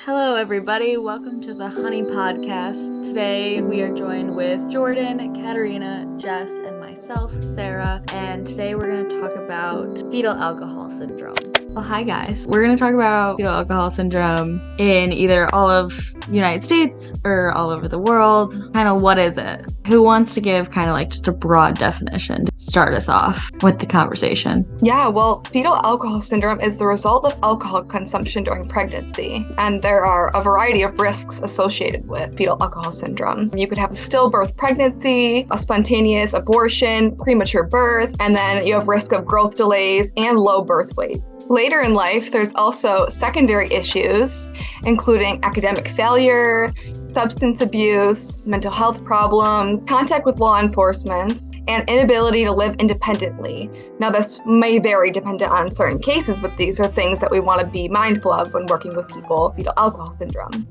Hello, everybody. Welcome to the Honey Podcast. Today we are joined with Jordan, Katarina, Jess, and myself, Sarah. And today we're going to talk about fetal alcohol syndrome. Well, hi guys. We're going to talk about fetal alcohol syndrome in either all of the United States or all over the world. Kind of what is it? Who wants to give kind of like just a broad definition to start us off with the conversation? Yeah, well, fetal alcohol syndrome is the result of alcohol consumption during pregnancy. And there are a variety of risks associated with fetal alcohol syndrome. You could have a stillbirth pregnancy, a spontaneous abortion, premature birth, and then you have risk of growth delays and low birth weight. Later in life, there's also secondary issues, including academic failure, substance abuse, mental health problems, contact with law enforcement, and inability to live independently. Now, this may vary dependent on certain cases, but these are things that we want to be mindful of when working with people with fetal alcohol syndrome.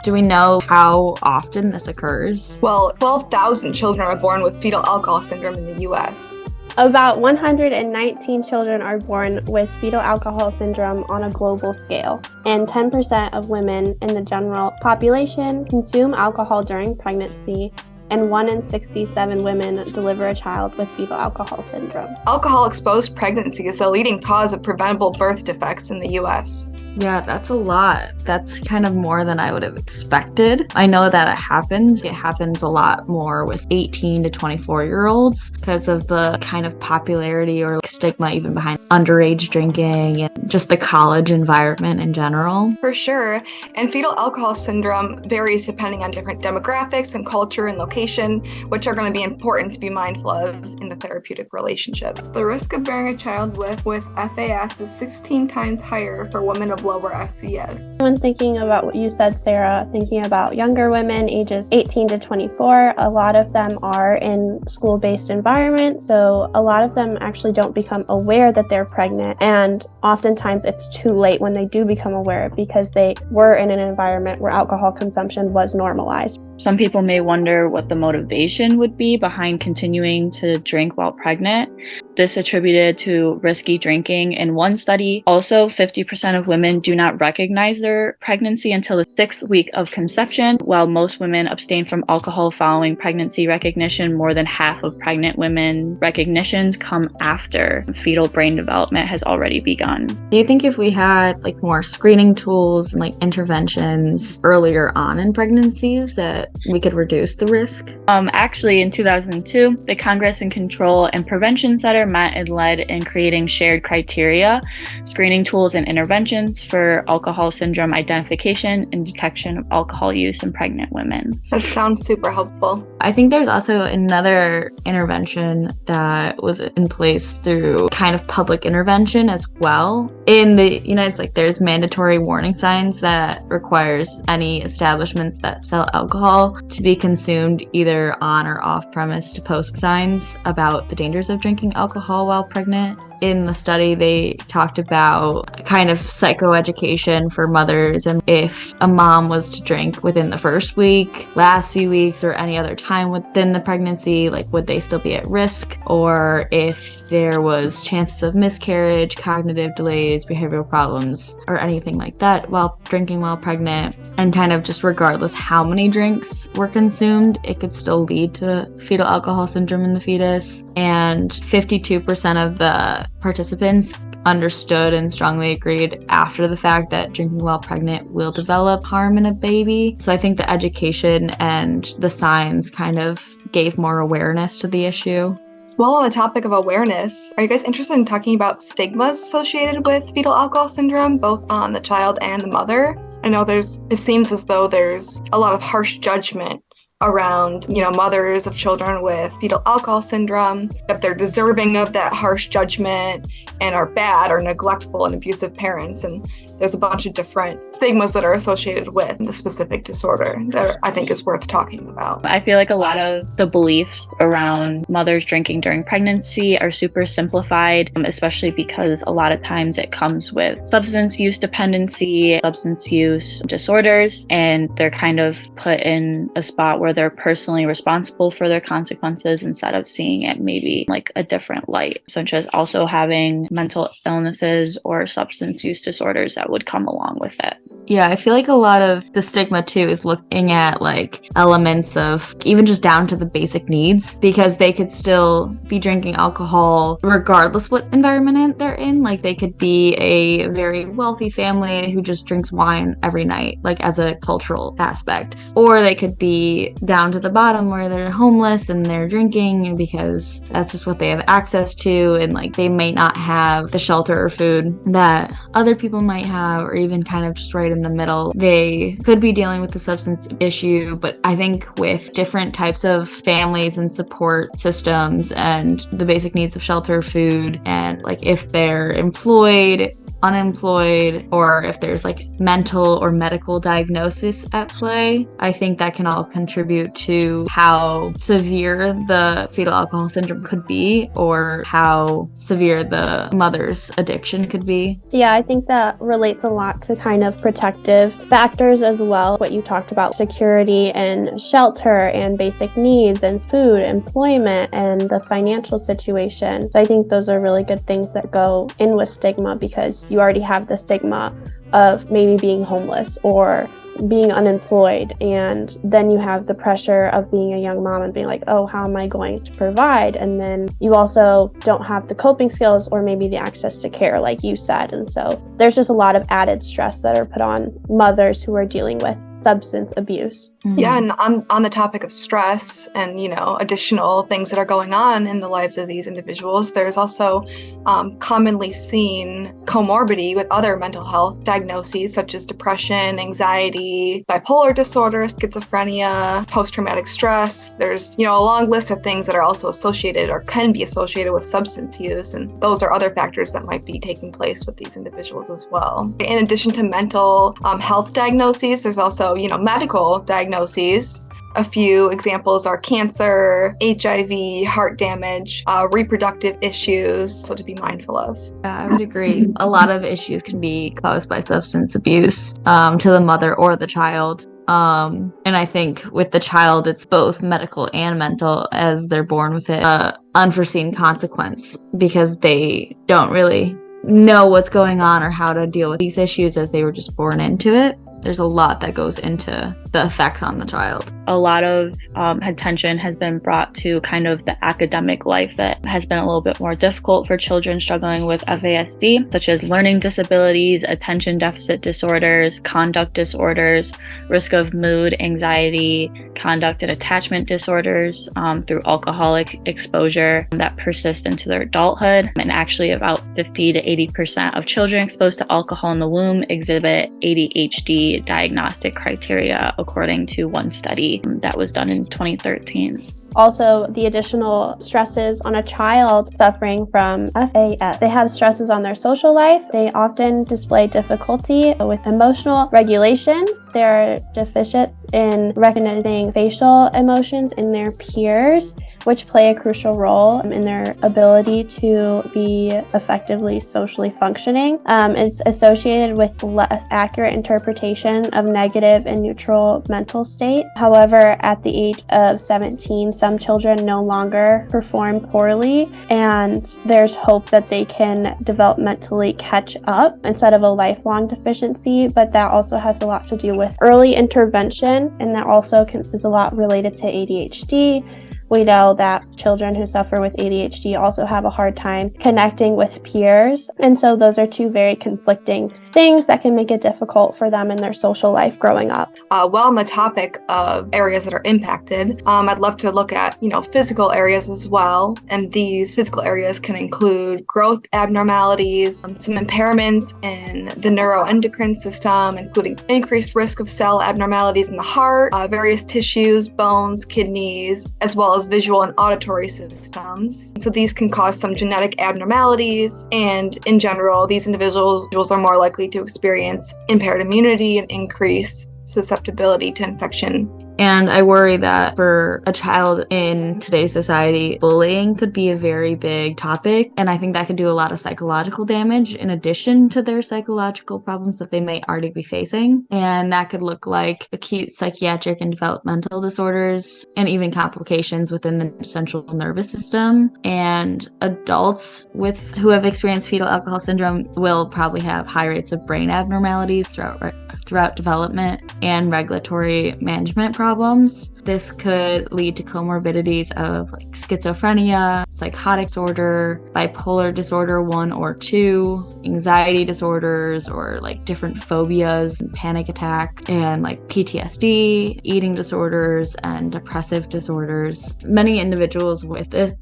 Do we know how often this occurs? Well, 12,000 children are born with fetal alcohol syndrome in the U.S. About 119 children are born with fetal alcohol syndrome on a global scale, and 10% of women in the general population consume alcohol during pregnancy, and 1 in 67 women deliver a child with fetal alcohol syndrome. Alcohol-exposed pregnancy is the leading cause of preventable birth defects in the U.S. Yeah, that's a lot. That's kind of more than I would have expected. I know that it happens. It happens a lot more with 18 to 24-year-olds because of the kind of popularity or stigma even behind underage drinking and just the college environment in general. For sure. And fetal alcohol syndrome varies depending on different demographics and culture and location, which are going to be important to be mindful of in the therapeutic relationship. The risk of bearing a child with FASD is 16 times higher for women of lower SES. When thinking about what you said, Sarah, thinking about younger women ages 18 to 24, a lot of them are in school-based environments, so a lot of them actually don't become aware that they're pregnant, and oftentimes it's too late when they do become aware because they were in an environment where alcohol consumption was normalized. Some people may wonder what the motivation would be behind continuing to drink while pregnant. This attributed to risky drinking. In one study, also 50% of women do not recognize their pregnancy until the 6th week of conception, while most women abstain from alcohol following pregnancy recognition. More than half of pregnant women recognitions come after fetal brain development has already begun. Do you think if we had like more screening tools and like interventions earlier on in pregnancies that we could reduce the risk? Actually, in 2002, the Congress and Control and Prevention Center met and led in creating shared criteria, screening tools and interventions for alcohol syndrome identification and detection of alcohol use in pregnant women. That sounds super helpful. I think there's also another intervention that was in place through kind of public intervention as well. In the United States, there's mandatory warning signs that requires any establishments that sell alcohol to be consumed either on or off premise to post signs about the dangers of drinking alcohol while pregnant. In the study, they talked about kind of psychoeducation for mothers, and if a mom was to drink within the first week, last few weeks, or any other time within the pregnancy, like would they still be at risk? Or if there was chances of miscarriage, cognitive delays, behavioral problems, or anything like that while drinking while pregnant, and kind of just regardless how many drinks were consumed, it could still lead to fetal alcohol syndrome in the fetus. And 52% of the participants understood and strongly agreed after the fact that drinking while pregnant will develop harm in a baby. So I think the education and the signs kind of gave more awareness to the issue. Well, on the topic of awareness, are you guys interested in talking about stigmas associated with fetal alcohol syndrome, both on the child and the mother? I know it seems as though there's a lot of harsh judgment around, mothers of children with fetal alcohol syndrome, that they're deserving of that harsh judgment and are bad or neglectful and abusive parents. And there's a bunch of different stigmas that are associated with the specific disorder that I think is worth talking about. I feel like a lot of the beliefs around mothers drinking during pregnancy are super simplified, especially because a lot of times it comes with substance use dependency, substance use disorders, and they're kind of put in a spot where they're personally responsible for their consequences instead of seeing it maybe like a different light, such as also having mental illnesses or substance use disorders that that would come along with it. Yeah, I feel like a lot of the stigma too is looking at like elements of even just down to the basic needs, because they could still be drinking alcohol regardless what environment they're in. Like they could be a very wealthy family who just drinks wine every night, like as a cultural aspect. Or they could be down to the bottom where they're homeless and they're drinking because that's just what they have access to, and like they may not have the shelter or food that other people might have, or even kind of just right in the middle. They could be dealing with the substance issue, but I think with different types of families and support systems and the basic needs of shelter, food, and like if they're employed, unemployed, or if there's like mental or medical diagnosis at play, I think that can all contribute to how severe the fetal alcohol syndrome could be, or how severe the mother's addiction could be. Yeah, I think that relates a lot to kind of protective factors as well. What you talked about, security and shelter and basic needs and food, employment, and the financial situation. So I think those are really good things that go in with stigma, because you already have the stigma of maybe being homeless or being unemployed, and then you have the pressure of being a young mom and being like, oh, how am I going to provide? And then you also don't have the coping skills or maybe the access to care, like you said. And so there's just a lot of added stress that are put on mothers who are dealing with substance abuse. Yeah, and on the topic of stress and, additional things that are going on in the lives of these individuals, there's also commonly seen comorbidity with other mental health diagnoses such as depression, anxiety, bipolar disorder, schizophrenia, post-traumatic stress. There's, a long list of things that are also associated or can be associated with substance use, and those are other factors that might be taking place with these individuals as well. In addition to mental health diagnoses, there's also, medical diagnoses. A few examples are cancer, HIV, heart damage, reproductive issues, so to be mindful of. Yeah, I would agree. A lot of issues can be caused by substance abuse to the mother or the child. And I think with the child, it's both medical and mental, as they're born with it, unforeseen consequence, because they don't really know what's going on or how to deal with these issues as they were just born into it. There's a lot that goes into the effects on the child. A lot of attention has been brought to kind of the academic life that has been a little bit more difficult for children struggling with FASD, such as learning disabilities, attention deficit disorders, conduct disorders, risk of mood, anxiety, conduct and attachment disorders through alcoholic exposure that persist into their adulthood. And actually about 50 to 80% of children exposed to alcohol in the womb exhibit ADHD diagnostic criteria, according to one study that was done in 2013. Also, the additional stresses on a child suffering from FAS. They have stresses on their social life. They often display difficulty with emotional regulation. There are deficits in recognizing facial emotions in their peers, which play a crucial role in their ability to be effectively socially functioning. It's associated with less accurate interpretation of negative and neutral mental states. However, at the age of 17, some children no longer perform poorly, and there's hope that they can developmentally catch up instead of a lifelong deficiency, but that also has a lot to do with early intervention, and that also is a lot related to ADHD. We know that children who suffer with ADHD also have a hard time connecting with peers. And so those are two very conflicting things that can make it difficult for them in their social life growing up. While on the topic of areas that are impacted, I'd love to look at, physical areas as well. And these physical areas can include growth abnormalities, some impairments in the neuroendocrine system, including increased risk of cell abnormalities in the heart, various tissues, bones, kidneys, as well as visual and auditory systems. So these can cause some genetic abnormalities, and in general, these individuals are more likely to experience impaired immunity and increased susceptibility to infection And I worry that for a child in today's society, bullying could be a very big topic. And I think that could do a lot of psychological damage in addition to their psychological problems that they may already be facing. And that could look like acute psychiatric and developmental disorders and even complications within the central nervous system. And adults who have experienced fetal alcohol syndrome will probably have high rates of brain abnormalities throughout development and regulatory management problems. This could lead to comorbidities of like schizophrenia, psychotic disorder, bipolar disorder 1 or 2, anxiety disorders, or like different phobias, panic attacks, and like PTSD, eating disorders, and depressive disorders. Many individuals with this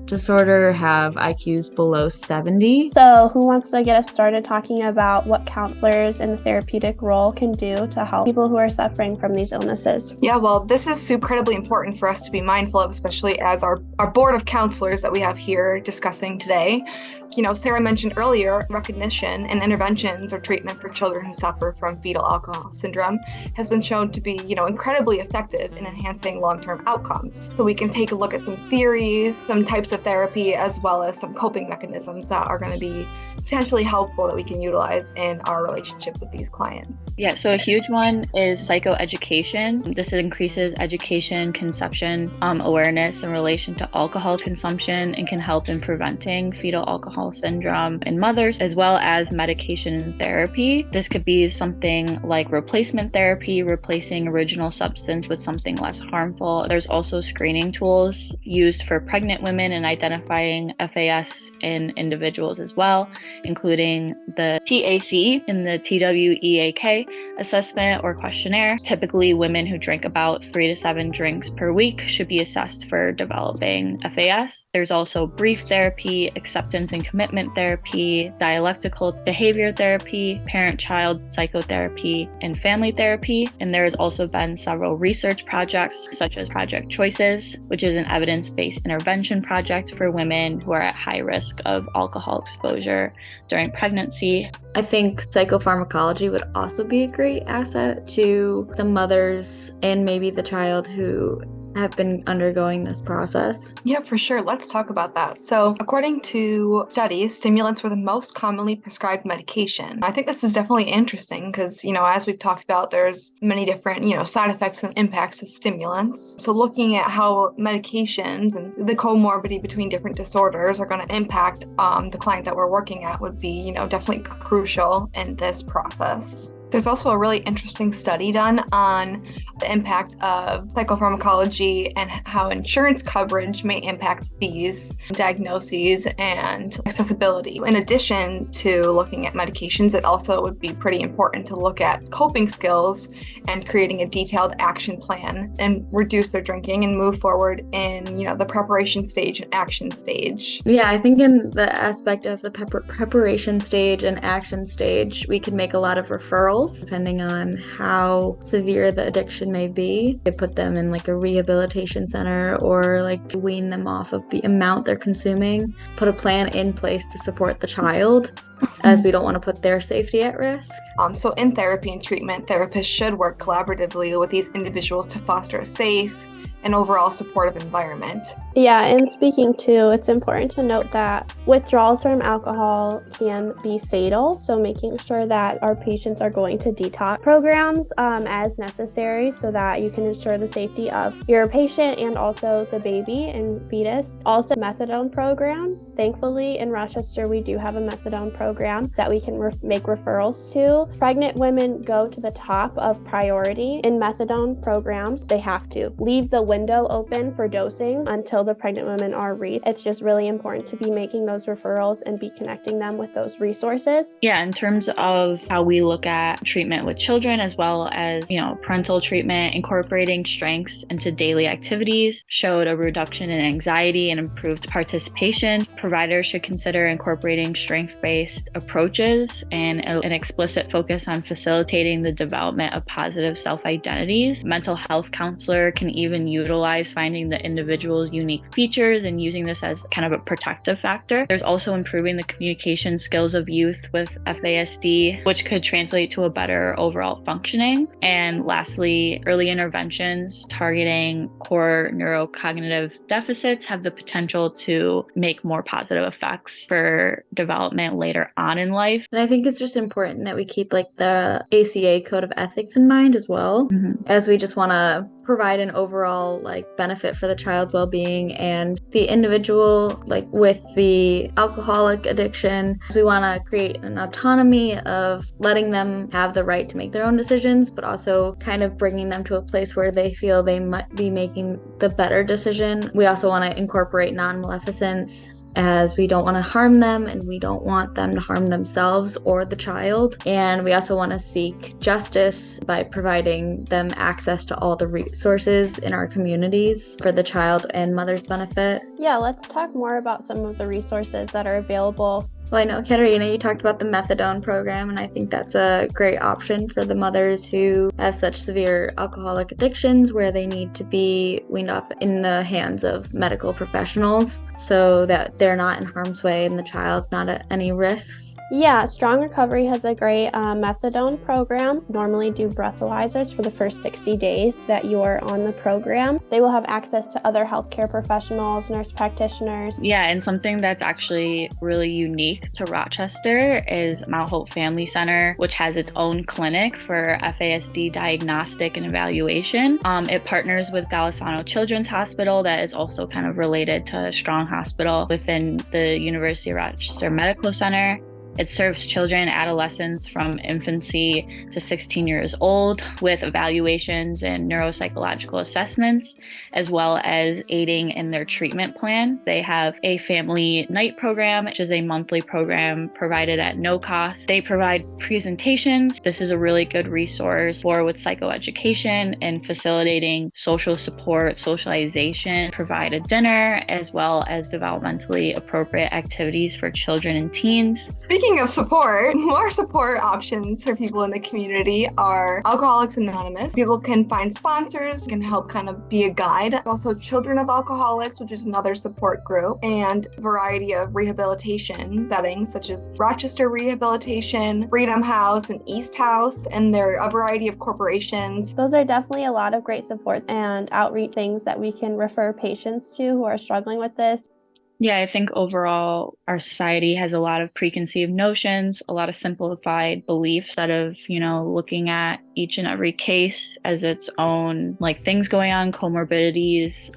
disorder have IQs below 70. So who wants to get us started talking about what counselors in the therapeutic role can do to help people who are suffering from these illnesses? Yeah, well, this is incredibly important for us to be mindful of, especially as our board of counselors that we have here discussing today. Sarah mentioned earlier, recognition and interventions or treatment for children who suffer from fetal alcohol syndrome has been shown to be, incredibly effective in enhancing long-term outcomes. So we can take a look at some theories, some types of therapy, as well as some coping mechanisms that are going to be potentially helpful that we can utilize in our relationship with these clients. Yeah, so a huge one is psychoeducation. This increases education, conception, awareness in relation to alcohol consumption and can help in preventing fetal alcohol syndrome in mothers, as well as medication therapy. This could be something like replacement therapy, replacing original substance with something less harmful. There's also screening tools used for pregnant women and identifying FAS in individuals as well, including the TAC and the TWEAK assessment or questionnaire. Typically, women who drink about 3 to 7 drinks per week should be assessed for developing FAS. There's also brief therapy, acceptance and commitment therapy, dialectical behavior therapy, parent-child psychotherapy, and family therapy. And there has also been several research projects, such as Project Choices, which is an evidence-based intervention project for women who are at high risk of alcohol exposure during pregnancy. I think psychopharmacology would also be a great asset to the mothers and maybe the child who have been undergoing this process. Yeah, for sure. Let's talk about that. So according to studies, stimulants were the most commonly prescribed medication. I think this is definitely interesting because, as we've talked about, there's many different, side effects and impacts of stimulants. So looking at how medications and the comorbidity between different disorders are going to impact the client that we're working at would be, definitely crucial in this process. There's also a really interesting study done on the impact of psychopharmacology and how insurance coverage may impact fees, diagnoses, and accessibility. In addition to looking at medications, it also would be pretty important to look at coping skills and creating a detailed action plan and reduce their drinking and move forward in, the preparation stage and action stage. Yeah, I think in the aspect of the preparation stage and action stage, we could make a lot of referrals depending on how severe the addiction may be. They put them in like a rehabilitation center or like wean them off of the amount they're consuming, put a plan in place to support the child, as we don't want to put their safety at risk. So in therapy and treatment, therapists should work collaboratively with these individuals to foster a safe and overall supportive environment. Yeah, and speaking too, it's important to note that withdrawals from alcohol can be fatal, so making sure that our patients are going to detox programs as necessary so that you can ensure the safety of your patient and also the baby and fetus. Also, methadone programs. Thankfully, in Rochester, we do have a methadone program that we can make referrals to. Pregnant women go to the top of priority in methadone programs. They have to leave the window open for dosing until the pregnant women are reached. It's just really important to be making those referrals and be connecting them with those resources. Yeah, in terms of how we look at treatment with children as well as, parental treatment, incorporating strengths into daily activities showed a reduction in anxiety and improved participation. Providers should consider incorporating strength-based based approaches and an explicit focus on facilitating the development of positive self-identities. Mental health counselor can even utilize finding the individual's unique features and using this as kind of a protective factor. There's also improving the communication skills of youth with FASD, which could translate to a better overall functioning. And lastly, early interventions targeting core neurocognitive deficits have the potential to make more positive effects for development later on in life. And I think it's just important that we keep like the ACA code of ethics in mind as well, as we just want to provide an overall like benefit for the child's well-being and the individual. Like with the alcoholic addiction, we want to create an autonomy of letting them have the right to make their own decisions, but also kind of bringing them to a place where they feel they might be making the better decision. We also want to incorporate non-maleficence, as we don't want to harm them and we don't want them to harm themselves or the child. And we also want to seek justice by providing them access to all the resources in our communities for the child and mother's benefit. Yeah, let's talk more about some of the resources that are available. Well, I know, Katarina, you talked about the methadone program, and I think that's a great option for the mothers who have such severe alcoholic addictions where they need to be weaned off in the hands of medical professionals so that they're not in harm's way and the child's not at any risks. Yeah, Strong Recovery has a great methadone program. Normally do breathalyzers for the first 60 days that you're on the program. They will have access to other healthcare professionals, nurse practitioners. Yeah, and something that's actually really unique to Rochester is Mount Hope Family Center, which has its own clinic for FASD diagnostic and evaluation. It partners with Golisano Children's Hospital that is also kind of related to Strong Hospital within the University of Rochester Medical Center. It serves children and adolescents from infancy to 16 years old with evaluations and neuropsychological assessments, as well as aiding in their treatment plan. They have a family night program, which is a monthly program provided at no cost. They provide presentations. This is a really good resource for with psychoeducation and facilitating social support, socialization, provide a dinner, as well as developmentally appropriate activities for children and teens. Speaking of support, more support options for people in the community are Alcoholics Anonymous. People can find sponsors, can help kind of be a guide. Also Children of Alcoholics, which is another support group, and a variety of rehabilitation settings such as Rochester Rehabilitation, Freedom House, and East House, and there are a variety of corporations. Those are definitely a lot of great support and outreach things that we can refer patients to who are struggling with this. Yeah, I think overall our society has a lot of preconceived notions, a lot of simplified beliefs instead of, looking at each and every case as its own, like things going on, comorbidities.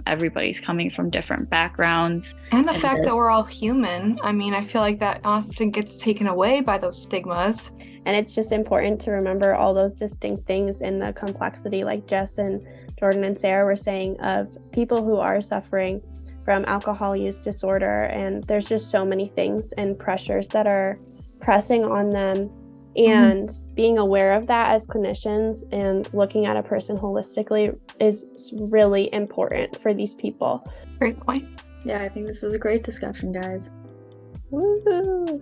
Everybody's coming from different backgrounds. And the fact that we're all human. I mean, I feel like that often gets taken away by those stigmas. And it's just important to remember all those distinct things in the complexity, like Jess and Jordan and Sarah were saying, of people who are suffering from alcohol use disorder, and there's just so many things and pressures that are pressing on them, and being aware of that as clinicians and looking at a person holistically is really important for these people. Great point. Yeah, I think this was a great discussion, guys. Woo!